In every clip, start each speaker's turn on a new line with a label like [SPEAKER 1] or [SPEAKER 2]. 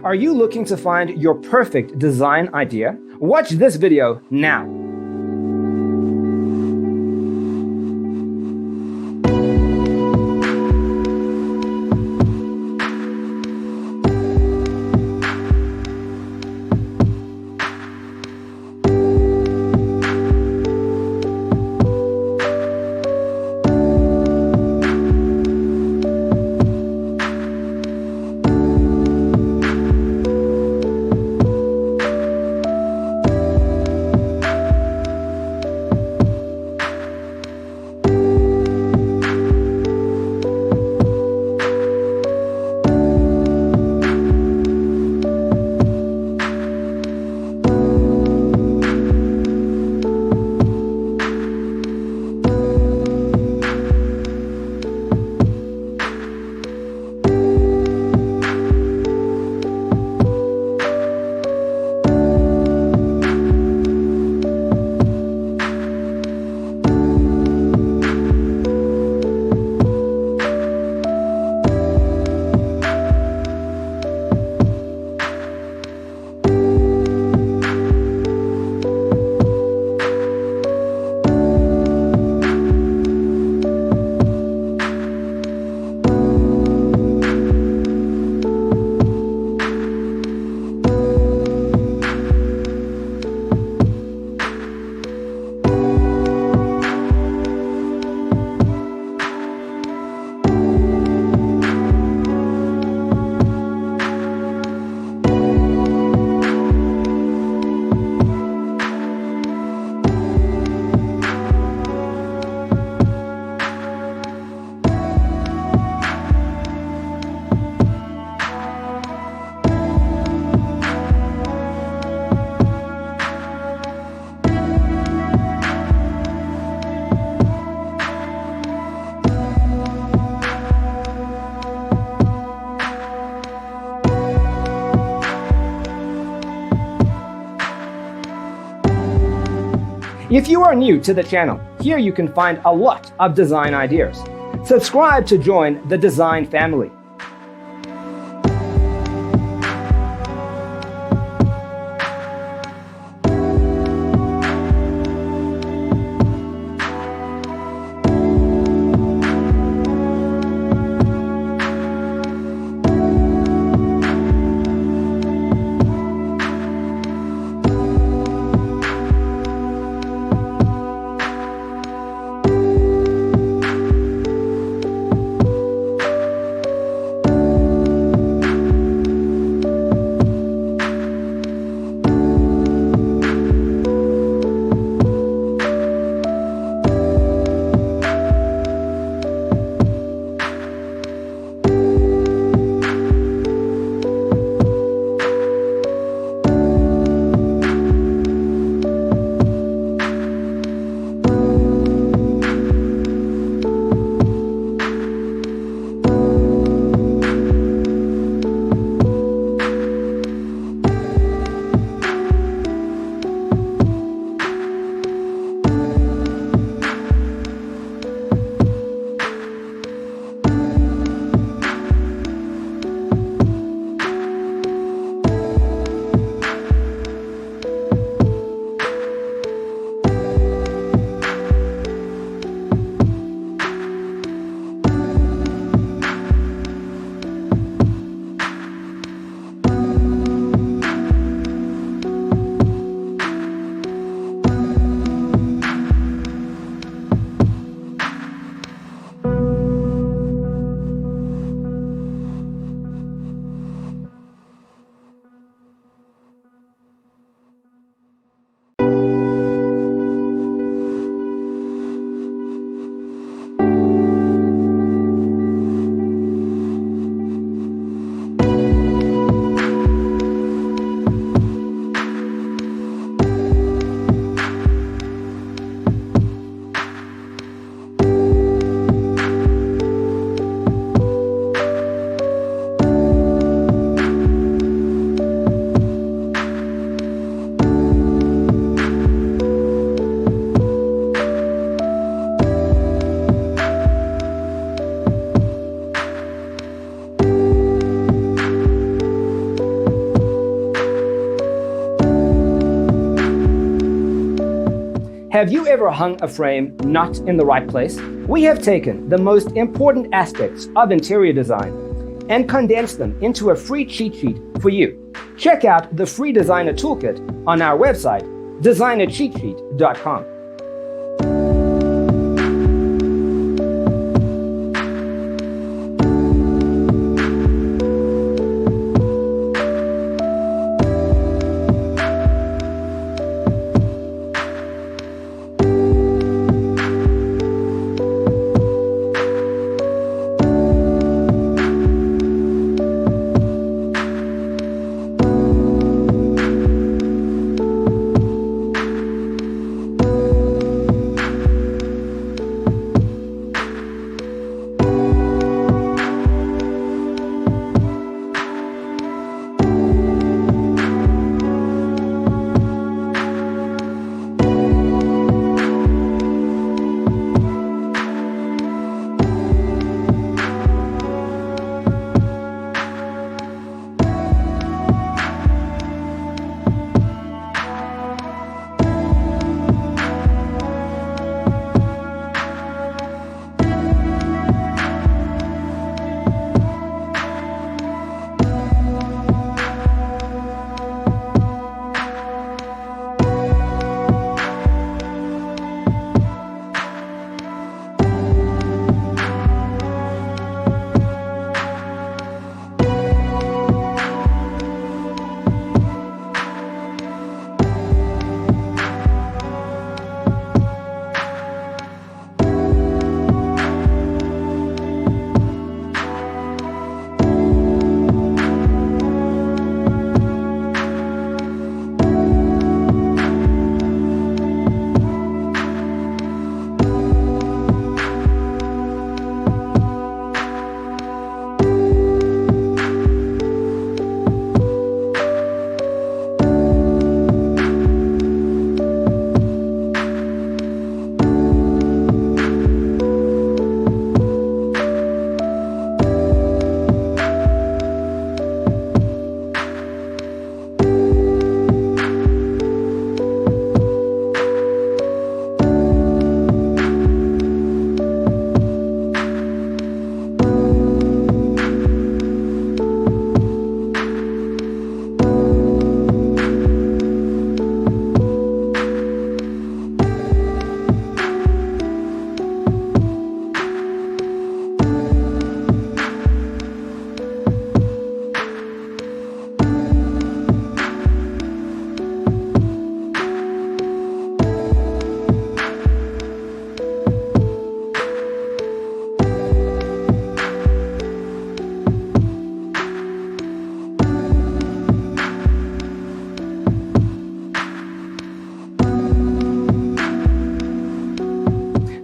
[SPEAKER 1] Are you looking to find your perfect design idea? Watch this video now. If you are new to the channel, here you can find a lot of design ideas. Subscribe to join the design family. Have you ever hung a frame not in the right place? We have taken the most important aspects of interior design and condensed them into a free cheat sheet for you. Check out the free designer toolkit on our website, designercheatsheet.com.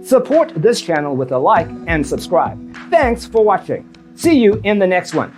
[SPEAKER 1] Support this channel with a like and subscribe. Thanks for watching. See you in the next one.